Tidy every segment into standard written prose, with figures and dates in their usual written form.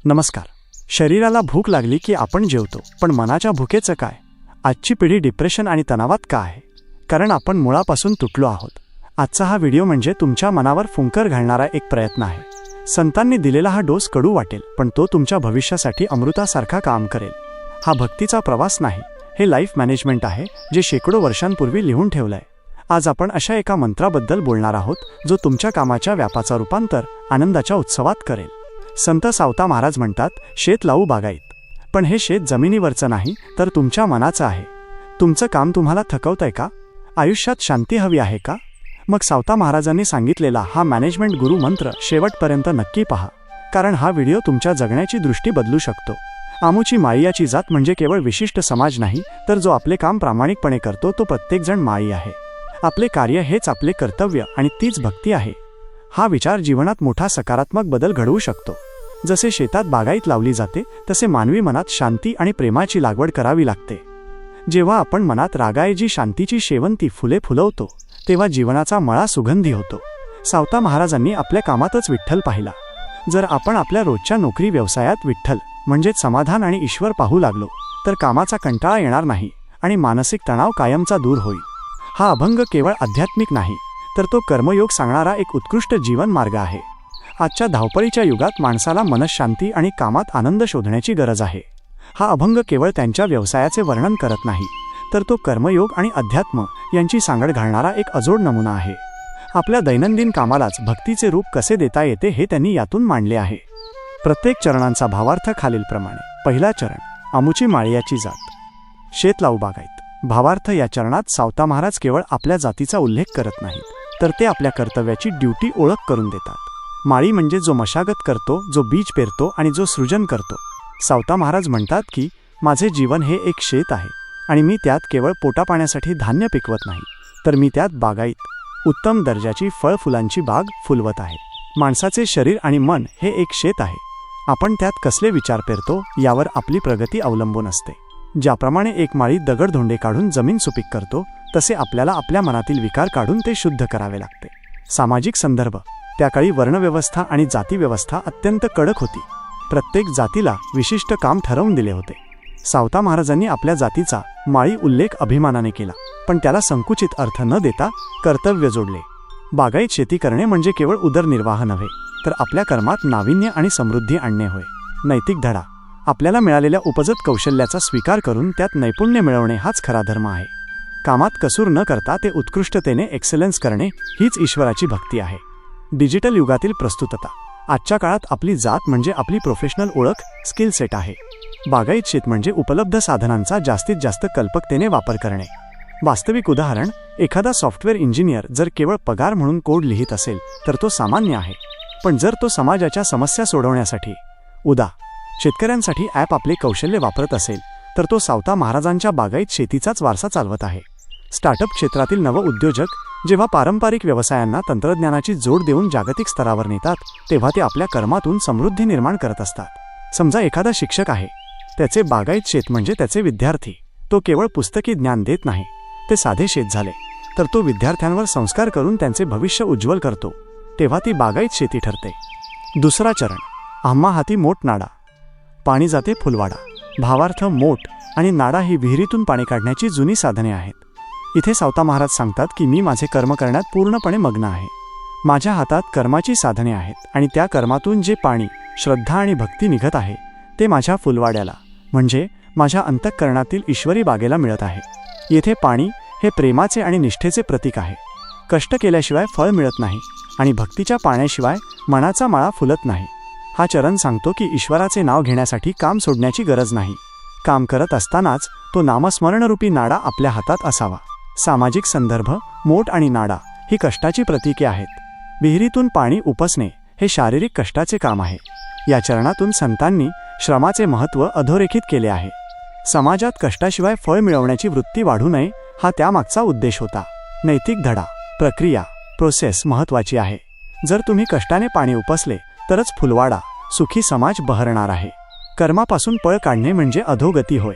नमस्कार. शरीराला भूक लागली की आपण जेवतो, पण मनाच्या भुकेचं काय? आजची पिढी डिप्रेशन आणि तणावात का आहे? कारण आपण मुळापासून तुटलो आहोत. आजचा हा व्हिडिओ म्हणजे तुमच्या मनावर फुंकर घालणारा एक प्रयत्न आहे. संतांनी दिलेला हा डोस कडू वाटेल, पण तो तुमच्या भविष्यासाठी अमृतासारखा काम करेल. हा भक्तीचा प्रवास नाही, हे लाईफ मॅनेजमेंट आहे, जे शेकडो वर्षांपूर्वी लिहून ठेवलंय. आज आपण अशा एका मंत्राबद्दल बोलणार आहोत, जो तुमच्या कामाच्या व्यापाचं रूपांतर आनंदाच्या उत्सवात करेल. संत सावता महाराज म्हणतात, शेत लावू बागायत. पण हे शेत जमिनीवरचं नाही, तर तुमच्या मनाचं आहे. तुमचं काम तुम्हाला थकवतंय का? आयुष्यात शांती हवी आहे का? मग सावता महाराजांनी सांगितलेला हा मॅनेजमेंट गुरु मंत्र शेवटपर्यंत नक्की पहा, कारण हा व्हिडिओ तुमच्या जगण्याची दृष्टी बदलू शकतो. आमुची माळीयाची जात म्हणजे केवळ विशिष्ट समाज नाही, तर जो आपले काम प्रामाणिकपणे करतो तो प्रत्येकजण माळी आहे. आपले कार्य हेच आपले कर्तव्य आणि तीच भक्ती आहे. हा विचार जीवनात मोठा सकारात्मक बदल घडवू शकतो. जसे शेतात बागायत लावली जाते, तसे मानवी मनात शांती आणि प्रेमाची लागवड करावी लागते. जेव्हा आपण मनात रागाऐवजी शांतीची शेवंती फुले फुलवतो, तेव्हा जीवनाचा मळा सुगंधी होतो. सावता महाराजांनी आपल्या कामातच विठ्ठल पाहिला. जर आपण आपल्या रोजच्या नोकरी व्यवसायात विठ्ठल म्हणजेच समाधान आणि ईश्वर पाहू लागलो, तर कामाचा कंटाळा येणार नाही आणि मानसिक तणाव कायमचा दूर होईल. हा अभंग केवळ आध्यात्मिक नाही, तर तो कर्मयोग सांगणारा एक उत्कृष्ट जीवन मार्ग आहे. आजच्या धावपळीच्या युगात माणसाला मनःशांती आणि कामात आनंद शोधण्याची गरज आहे. हा अभंग केवळ त्यांच्या व्यवसायाचे वर्णन करत नाही, तर तो कर्मयोग आणि अध्यात्म यांची सांगड घालणारा एक अजोड नमुना आहे. आपल्या दैनंदिन कामालाच भक्तीचे रूप कसे देता येते हे त्यांनी यातून मांडले आहे. प्रत्येक चरणांचा भावार्थ खालीलप्रमाणे. पहिला चरण, आमुची माळीयाची जात. शेत लावू बागायत. भावार्थ. या चरणात सावता महाराज केवळ आपल्या जातीचा उल्लेख करत नाहीत, तर ते आपल्या कर्तव्याची ड्युटी ओळख करून देतात. माळी म्हणजे जो मशागत करतो, जो बीज पेरतो आणि जो सृजन करतो. सावता महाराज म्हणतात की माझे जीवन हे एक शेत आहे आणि मी त्यात केवळ पोटापाण्यासाठी धान्य पिकवत नाही, तर मी त्यात बागायत, उत्तम दर्जाची फळफुलांची बाग फुलवत आहे. माणसाचे शरीर आणि मन हे एक शेत आहे. आपण त्यात कसले विचार पेरतो यावर आपली प्रगती अवलंबून असते. ज्याप्रमाणे एक माळी दगडधोंडे काढून जमीन सुपीक करतो, तसे आपल्याला आपल्या मनातील विकार काढून ते शुद्ध करावे लागते. सामाजिक संदर्भ. त्याकाळी वर्णव्यवस्था आणि जातीव्यवस्था अत्यंत कडक होती. प्रत्येक जातीला विशिष्ट काम ठरवून दिले होते. सावता महाराजांनी आपल्या जातीचा माळी उल्लेख अभिमानाने केला, पण त्याला संकुचित अर्थ न देता कर्तव्य जोडले. बागायत शेती करणे म्हणजे केवळ उदरनिर्वाह नव्हे, तर आपल्या कर्मात नाविन्य आणि समृद्धी आणणे होय. नैतिक धडा. आपल्याला मिळालेल्या उपजत कौशल्याचा स्वीकार करून त्यात नैपुण्य मिळवणे हाच खरा धर्म आहे. कामात कसूर न करता ते उत्कृष्टतेने एक्सलन्स करणे हीच ईश्वराची भक्ती आहे. डिजिटल युगातील प्रस्तुतता. आजच्या काळात आपली जात म्हणजे आपली प्रोफेशनल ओळख, स्किल सेट आहे. बागायत शेत म्हणजे उपलब्ध साधनांचा जास्तीत जास्त कल्पकतेने वापर करणे. वास्तविक उदाहरण, एखादा सॉफ्टवेअर इंजिनियर जर केवळ पगार म्हणून कोड लिहित असेल, तर तो सामान्य आहे. पण जर तो समाजाच्या समस्या सोडवण्यासाठी, शेतकऱ्यांसाठी ॲप आपले कौशल्य वापरत असेल, तर तो सावता महाराजांच्या बागायत शेतीचाच वारसा चालवत आहे. स्टार्टअप क्षेत्रातील नवउद्योजक जेव्हा पारंपरिक व्यवसायांना तंत्रज्ञानाची जोड देऊन जागतिक स्तरावर नेतात, तेव्हा ते आपल्या कर्मातून समृद्धी निर्माण करत असतात. समजा एखादा शिक्षक आहे, त्याचे बागायत शेत म्हणजे त्याचे विद्यार्थी. तो केवळ पुस्तकी ज्ञान देत नाही, ते साधे शेत झाले, तर तो विद्यार्थ्यांवर संस्कार करून त्यांचे भविष्य उज्ज्वल करतो. तेव्हा ती बागायत शेती ठरते. दुसरा चरण, आम्हा हाती मोठ नाडा. पाणी जाते फुलवाडा. भावार्थ, मोठ आणि नाडा ही विहिरीतून पाणी काढण्याची जुनी साधने आहेत. इथे सावता महाराज सांगतात की मी माझे कर्म करण्यात पूर्णपणे मग्न आहे. माझ्या हातात कर्माची साधने आहेत आणि त्या कर्मातून जे पाणी, श्रद्धा आणि भक्ती निघत आहे, ते माझ्या फुलवाड्याला म्हणजे माझ्या अंतःकरणातील ईश्वरी बागेला मिळत आहे. येथे पाणी हे प्रेमाचे आणि निष्ठेचे प्रतीक आहे. कष्ट केल्याशिवाय फळ मिळत नाही आणि भक्तीच्या पाण्याशिवाय मनाचा माळा फुलत नाही. हा चरण सांगतो की ईश्वराचे नाव घेण्यासाठी काम सोडण्याची गरज नाही. काम करत असतानाच तो नामस्मरणरूपी नाडा आपल्या हातात असावा. सामाजिक संदर्भ. मोठ आणि नाडा ही कष्टाची प्रतीके आहेत. विहिरीतून पाणी उपसणे हे शारीरिक कष्टाचे काम आहे. या चरणातून संतांनी श्रमाचे महत्त्व अधोरेखित केले आहे. समाजात कष्टाशिवाय फळ मिळवण्याची वृत्ती वाढू नये, हा त्यामागचा उद्देश होता. नैतिक धडा. प्रक्रिया, प्रोसेस महत्त्वाची आहे. जर तुम्ही कष्टाने पाणी उपसले, तरच फुलवाडा, सुखी समाज बहरणार आहे. कर्मापासून पळ काढणे म्हणजे अधोगती होय.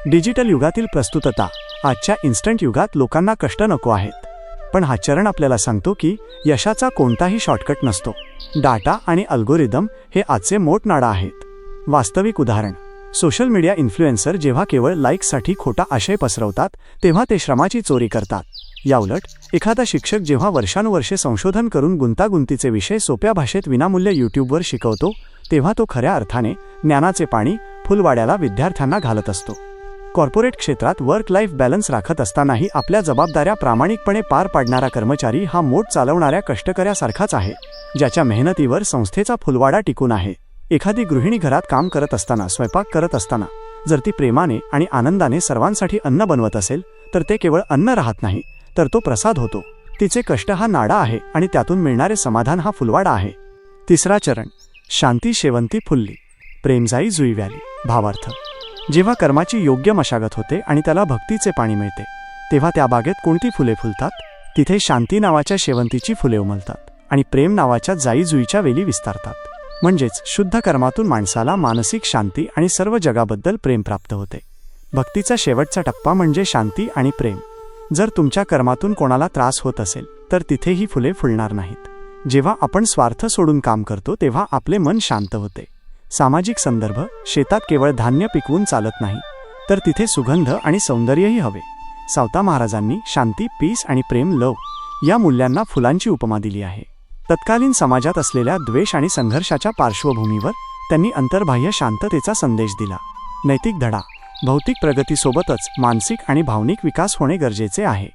डिजिटल युगातील प्रस्तुतता. आजच्या इन्स्टंट युगात लोकांना कष्ट नको आहेत, पण हा चरण आपल्याला सांगतो की यशाचा कोणताही शॉर्टकट नसतो. डाटा आणि अल्गोरिदम हे आजचे मोठ नाडा आहेत. वास्तविक उदाहरण, सोशल मीडिया इन्फ्लुएन्सर जेव्हा केवळ लाईक्ससाठी खोटा आशय पसरवतात तेव्हा ते श्रमाची चोरी करतात. याउलट एखादा शिक्षक जेव्हा वर्षानुवर्षे संशोधन करून गुंतागुंतीचे विषय सोप्या भाषेत विनामूल्य यूट्यूबवर शिकवतो तेव्हा तो खऱ्या अर्थाने ज्ञानाचे पाणी फुलवाड्याला विद्यार्थ्यांना घालत असतो. कॉर्पोरेट क्षेत्रात वर्क लाईफ बॅलन्स राखत असतानाही आपल्या जबाबदाऱ्या प्रामाणिकपणे पार पाडणारा कर्मचारी हा मोठ चालवणाऱ्या कष्टकऱ्यासारखाच आहे, ज्याच्या मेहनतीवर संस्थेचा फुलवाडा टिकून आहे. एखादी गृहिणी घरात काम करत असताना, स्वयंपाक करत असताना जर ती प्रेमाने आणि आनंदाने सर्वांसाठी अन्न बनवत असेल तर ते केवळ अन्न राहत नाही, तर तो प्रसाद होतो. तिचे कष्ट हा नाडा आहे आणि त्यातून मिळणारे समाधान हा फुलवाडा आहे. तिसरा चरण, शांती शेवंती फुलली, प्रेम जाई जुई व्याली. भावार्थ, जेव्हा कर्माची योग्य मशागत होते आणि त्याला भक्तीचे पाणी मिळते तेव्हा त्या बागेत कोणती फुले फुलतात? तिथे शांती नावाच्या शेवंतीची फुले उमलतात आणि प्रेम नावाच्या जाई जुईच्या वेली विस्तारतात. म्हणजेच शुद्ध कर्मातून माणसाला मानसिक शांती आणि सर्व जगाबद्दल प्रेम प्राप्त होते. भक्तीचा शेवटचा टप्पा म्हणजे शांती आणि प्रेम. जर तुमच्या कर्मातून कोणाला त्रास होत असेल तर तिथे ही फुले फुलणार नाहीत. जेव्हा आपण स्वार्थ सोडून काम करतो तेव्हा आपले मन शांत होते. सामाजिक संदर्भ, शेतात केवळ धान्य पिकवून चालत नाही, तर तिथे सुगंध आणि सौंदर्यही हवे. सावता महाराजांनी शांती, पीस आणि प्रेम, लव या मूल्यांना फुलांची उपमा दिली आहे. तत्कालीन समाजात असलेल्या द्वेष आणि संघर्षाच्या पार्श्वभूमीवर त्यांनी अंतर्बाह्य शांततेचा संदेश दिला. नैतिक धडा, भौतिक प्रगतीसोबतच मानसिक आणि भावनिक विकास होणे गरजेचे आहे.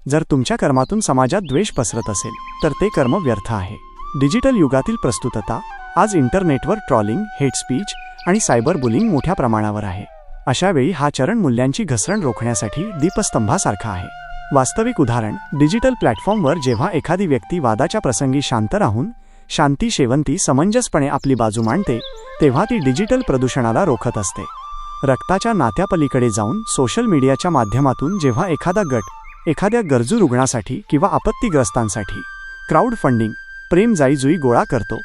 जर तुमच्या कर्मातून समाजात द्वेष पसरत असेल तर ते कर्म व्यर्थ आहे. डिजिटल युगातील प्रस्तुतता, आज इंटरनेटवर ट्रॉलिंग, हेट स्पीच आणि सायबर बुलिंग मोठ्या प्रमाणावर आहे. अशा वेळी हा चरण मूल्यांची घसरण रोखण्यासाठी दीपस्तंभासारखा आहे. वास्तविक उदाहरण, डिजिटल प्लॅटफॉर्मवर जेव्हा एखादी व्यक्ती वादाच्या प्रसंगी शांत राहून शांती शेवंती समंजसपणे आपली बाजू मांडते तेव्हा ती डिजिटल प्रदूषणाला रोखत असते. रक्ताच्या नात्यापलीकडे जाऊन सोशल मीडियाच्या माध्यमातून जेव्हा एखादा गट एखाद्या गरजू रुग्णासाठी किंवा आपत्तीग्रस्तांसाठी क्राऊड फंडिंग, प्रेम जाईजुई गोळा करतो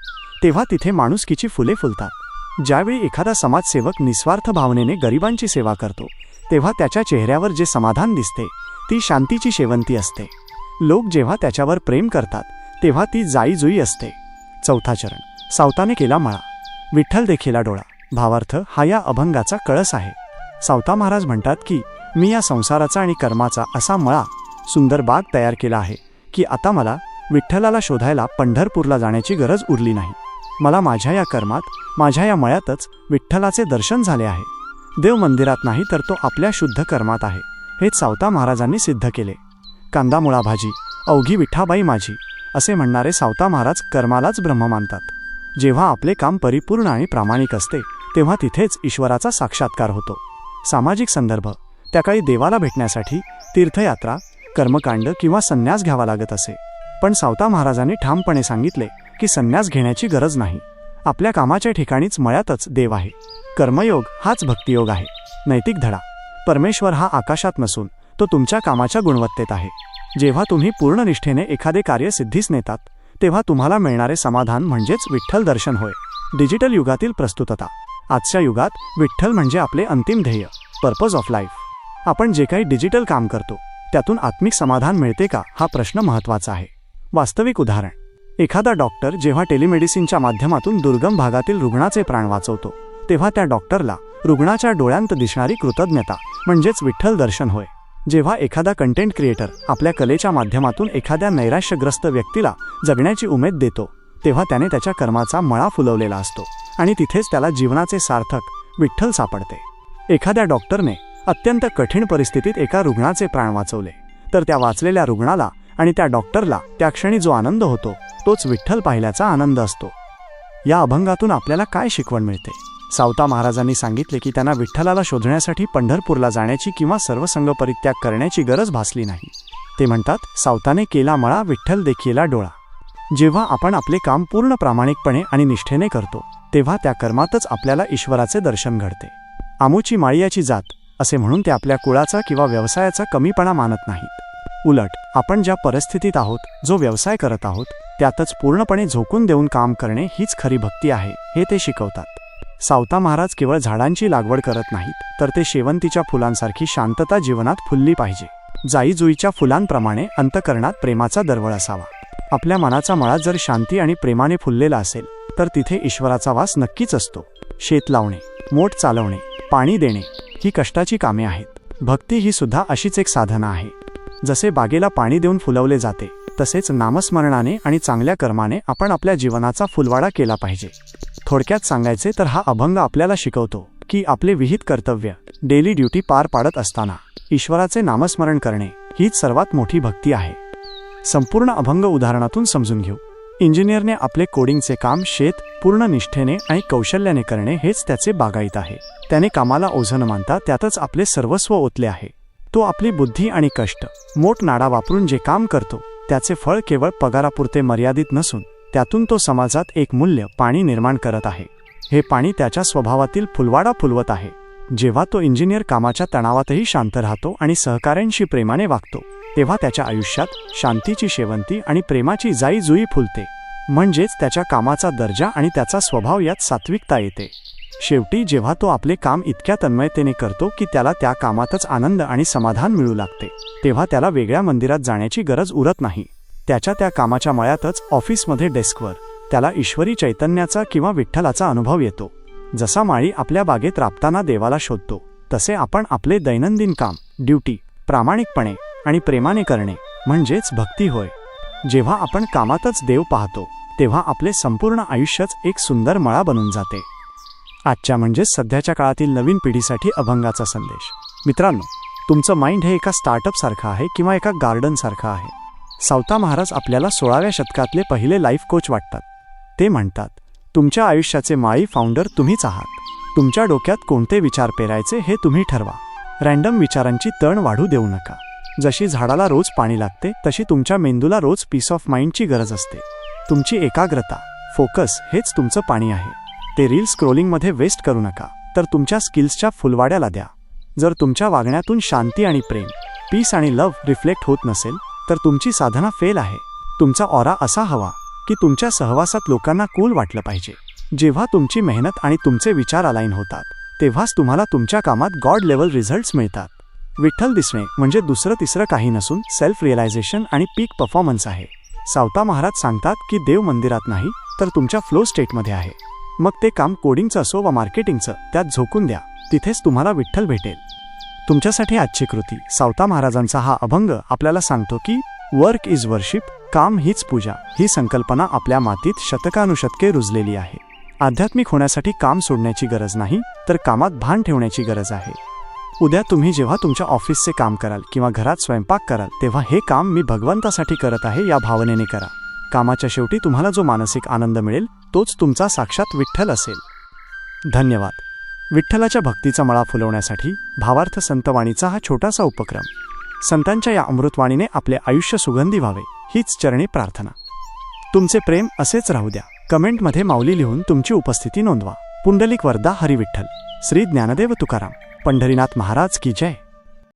तेव्हा तिथे माणुसकीची फुले फुलतात. ज्यावेळी एखादा समाजसेवक निस्वार्थ भावनेने गरिबांची सेवा करतो तेव्हा त्याच्या चेहऱ्यावर जे समाधान दिसते ती शांतीची शेवंती असते. लोक जेव्हा त्याच्यावर प्रेम करतात तेव्हा ती जाईजुई असते. चौथा चरण, सावताने केला मळा, विठ्ठल देखीला डोळा. भावार्थ, हा या अभंगाचा कळस आहे. सावता महाराज म्हणतात की मी या संसाराचा आणि कर्माचा असा मळा, सुंदर बाग तयार केला आहे की आता मला विठ्ठलाला शोधायला पंढरपूरला जाण्याची गरज उरली नाही. मला माझ्या या कर्मात, माझ्या या मळ्यातच विठ्ठलाचे दर्शन झाले आहे. देव मंदिरात नाही तर तो आपल्या शुद्ध कर्मात आहे, हेच सावता महाराजांनी सिद्ध केले. कांदा मुळा भाजी, अवघी विठ्ठाबाई माझी, असे म्हणणारे सावता महाराज कर्मालाच ब्रह्म मानतात. जेव्हा आपले काम परिपूर्ण आणि प्रामाणिक असते तेव्हा तिथेच ईश्वराचा साक्षात्कार होतो. सामाजिक संदर्भ, त्याकाळी देवाला भेटण्यासाठी तीर्थयात्रा, कर्मकांड किंवा संन्यास घ्यावा लागत असे. पण सावता महाराजांनी ठामपणे सांगितले की संन्यास घेण्याची गरज नाही. आपल्या कामाच्या ठिकाणीच मळ्यातच देव आहे. कर्मयोग हाच भक्तियोग आहे. नैतिक धडा, परमेश्वर हा आकाशात नसून तो तुमच्या कामाच्या गुणवत्तेत आहे. जेव्हा तुम्ही पूर्ण निष्ठेने एखादे कार्य सिद्धीस नेतात तेव्हा तुम्हाला मिळणारे समाधान म्हणजेच विठ्ठल दर्शन होय. डिजिटल युगातील प्रस्तुतता, आजच्या युगात विठ्ठल म्हणजे आपले अंतिम ध्येय, पर्पज ऑफ लाईफ. आपण जे काही डिजिटल काम करतो त्यातून आत्मिक समाधान मिळते का, हा प्रश्न महत्त्वाचा आहे. वास्तविक उदाहरण, एखादा डॉक्टर जेव्हा टेलिमेडिसिनच्या माध्यमातून दुर्गम भागातील रुग्णाचे प्राण वाचवतो तेव्हा त्या डॉक्टरला रुग्णाच्या डोळ्यांत दिसणारी कृतज्ञता म्हणजेच विठ्ठल दर्शन होय. जेव्हा एखादा कंटेंट क्रिएटर आपल्या कलेच्या माध्यमातून एखाद्या नैराश्यग्रस्त व्यक्तीला जगण्याची उमेद देतो तेव्हा त्याने त्याच्या कर्माचा मळा फुलवलेला असतो आणि तिथेच त्याला जीवनाचे सार्थक विठ्ठल सापडते. एखाद्या डॉक्टरने अत्यंत कठीण परिस्थितीत एका रुग्णाचे प्राण वाचवले तर त्या वाचलेल्या रुग्णाला आणि त्या डॉक्टरला त्या क्षणी जो आनंद होतो तोच विठ्ठल पाहिल्याचा आनंद असतो. या अभंगातून आपल्याला काय शिकवण मिळते? सावता महाराजांनी सांगितले की त्यांना विठ्ठलाला शोधण्यासाठी पंढरपूरला जाण्याची किंवा सर्वसंग परित्याग करण्याची गरज भासली नाही. ते म्हणतात, सावताने केला मळा, विठ्ठल देखीला डोळा. जेव्हा आपण आपले काम पूर्ण प्रामाणिकपणे आणि निष्ठेने करतो तेव्हा त्या कर्मातच आपल्याला ईश्वराचे दर्शन घडते. आमुची माळियाची जात असे म्हणून ते आपल्या कुळाचा किंवा व्यवसायाचा कमीपणा मानत नाहीत. उलट आपण ज्या परिस्थितीत आहोत, जो व्यवसाय करत आहोत त्यातच पूर्णपणे झोकून देऊन काम करणे हीच खरी भक्ती आहे, हे ते शिकवतात. सावता महाराज केवळ झाडांची लागवड करत नाहीत तर ते शेवंतीच्या फुलांसारखी शांतता जीवनात फुलली पाहिजे. जाईजुईच्या फुलांप्रमाणे अंतकरणात प्रेमाचा दरवळ असावा. आपल्या मनाचा मळा जर शांती आणि प्रेमाने फुललेला असेल तर तिथे ईश्वराचा वास नक्कीच असतो. शेत लावणे, मोट चालवणे, पाणी देणे ही कष्टाची कामे आहेत। भक्ती ही सुद्धा अशीच एक साधना आहे। जसे बागेला पाणी देऊन फुलवले जाते, तसेच नामस्मरणाने आणि चांगल्या कर्माने आपण आपल्या जीवनाचा फुलवाडा केला पाहिजे। थोडक्यात सांगायचे तर हा अभंग आपल्याला शिकवतो की आपले विहित कर्तव्य, डेली ड्युटी पार पाडत असताना ईश्वराचे नामस्मरण करणे हीच सर्वात मोठी भक्ती आहे। संपूर्ण अभंग उदाहरणातून समजून घेऊ। इंजिनियरने आपले कोडिंगचे काम शेत पूर्ण निष्ठेने आणि कौशल्याने करणे हेच त्याचे बागायत आहे। त्याने कामाला ओझं न मानता त्यातच आपले सर्वस्व ओतले आहे। तो आपली बुद्धी आणि कष्ट, मोठ नाडा वापरून जे काम करतो त्याचे फळ केवळ पगारापुरते मर्यादित नसून त्यातून तो समाजात एक मूल्य पाणी निर्माण करत आहे। हे पाणी त्याच्या स्वभावातील फुलवाडा फुलवत आहे। जेव्हा तो इंजिनियर कामाच्या तणावातही शांत राहतो आणि सहकाऱ्यांशी प्रेमाने वागतो, तेव्हा त्याच्या आयुष्यात शांतीची शेवंती आणि प्रेमाची जाई जुई फुलते। म्हणजेच त्याच्या कामाचा दर्जा आणि त्याचा स्वभाव यात सात्विकता येते। शेवटी जेव्हा तो आपले काम इतक्या तन्मयतेने करतो की त्याला त्या कामातच आनंद आणि समाधान मिळू लागते, तेव्हा त्याला वेगळ्या मंदिरात जाण्याची गरज उरत नाही। त्याच्या त्या कामाच्या मळ्यातच, ऑफिसमध्ये डेस्कवर त्याला ईश्वरी चैतन्याचा किंवा विठ्ठलाचा अनुभव येतो। जसा माळी आपल्या बागेत राबताना देवाला शोधतो, तसे आपण आपले दैनंदिन काम, ड्युटी प्रामाणिकपणे आणि प्रेमाने करणे म्हणजेच भक्ती होय। जेव्हा आपण कामातच देव पाहतो, तेव्हा आपले संपूर्ण आयुष्यच एक सुंदर मळा बनून जाते। आजच्या म्हणजेच सध्याच्या काळातील नवीन पिढीसाठी अभंगाचा संदेश। मित्रांनो, तुमचं माइंड हे एका स्टार्टअपसारखं आहे किंवा एका गार्डनसारखं आहे। सावता महाराज आपल्याला 16व्या शतकातले पहिले लाईफ कोच वाटतात। ते म्हणतात, तुमच्या आयुष्याचे माळी फाउंडर तुम्हीच आहात। तुमच्या डोक्यात कोणते विचार पेरायचे हे तुम्ही ठरवा। रँडम विचारांची तण वाढू देऊ नका। जशी झाडाला रोज पाणी लागते, तशी तुमच्या मेंदूला रोज पीस ऑफ माइंडची गरज असते। तुमची एकाग्रता, फोकस हेच तुमचं पाणी आहे। ते रील स्क्रोलिंगमध्ये वेस्ट करू नका, तर तुमच्या स्किल्सच्या फुलवाड्याला द्या। जर तुमच्या वागण्यातून शांती आणि प्रेम, पीस आणि लव्ह रिफ्लेक्ट होत नसेल, तर तुमची साधना फेल आहे। तुमचा ऑरा असा हवा की तुमच्या सहवासात लोकांना कूल वाटलं पाहिजे। जेव्हा तुमची मेहनत आणि तुमचे विचार अलाइन होतात, तेव्हाच तुम्हाला तुमच्या कामात गॉड लेवल रिझल्ट्स मिळतात। विठ्ठल दिसणे म्हणजे दुसरं तिसरं काही नसून सेल्फ रिअलायझेशन आणि पीक परफॉर्मन्स आहे। सावता महाराज सांगतात की देव मंदिरात नाही, तर तुमच्या फ्लो स्टेटमध्ये आहे। मग ते काम कोडिंगचं असो वा मार्केटिंगचं, त्यात झोकून द्या। तिथेच तुम्हाला विठ्ठल भेटेल। तुमच्यासाठी आजची कृती। सावता महाराजांचा हा अभंग आपल्याला सांगतो की वर्क इज वर्शिप, काम हीच पूजा ही संकल्पना आपल्या मातीत शतकानुशतके रुजलेली आहे। आध्यात्मिक होण्यासाठी काम सोडण्याची गरज नाही, तर कामात भान ठेवण्याची गरज आहे। उद्या तुम्ही जेव्हा तुमच्या ऑफिसचे काम कराल किंवा घरात स्वयंपाक कराल, तेव्हा हे काम मी भगवंतासाठी करत आहे या भावनेने करा। कामाच्या शेवटी तुम्हाला जो मानसिक आनंद मिळेल, तोच तुमचा साक्षात विठ्ठल असेल। धन्यवाद। विठ्ठलाच्या भक्तीचा मळा फुलवण्यासाठी भावार्थ संतवाणीचा हा छोटासा उपक्रम। संतांच्या या अमृतवाणीने आपले आयुष्य सुगंधी व्हावे, हीच चरणी प्रार्थना। तुमचे प्रेम असेच राहू द्या। कमेंटमध्ये माऊली लिहून तुमची उपस्थिती नोंदवा। पुंडलिक वरदा हरी विठ्ठल। श्री ज्ञानदेव तुकाराम। पंढरीनाथ महाराज की जय।